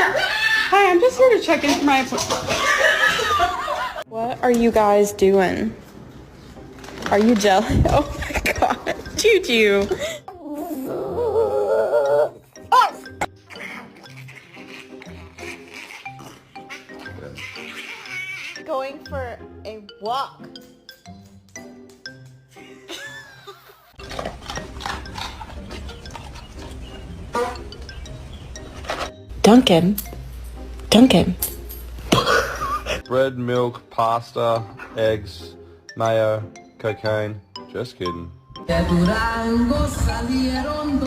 Hi, I'm just here to check in for my appointment. What are you guys doing? Are you jealous? Oh my god. Juju. Going for a walk. Duncan. Bread, milk, pasta, eggs, mayo, cocaine. Just kidding. De Durango salieron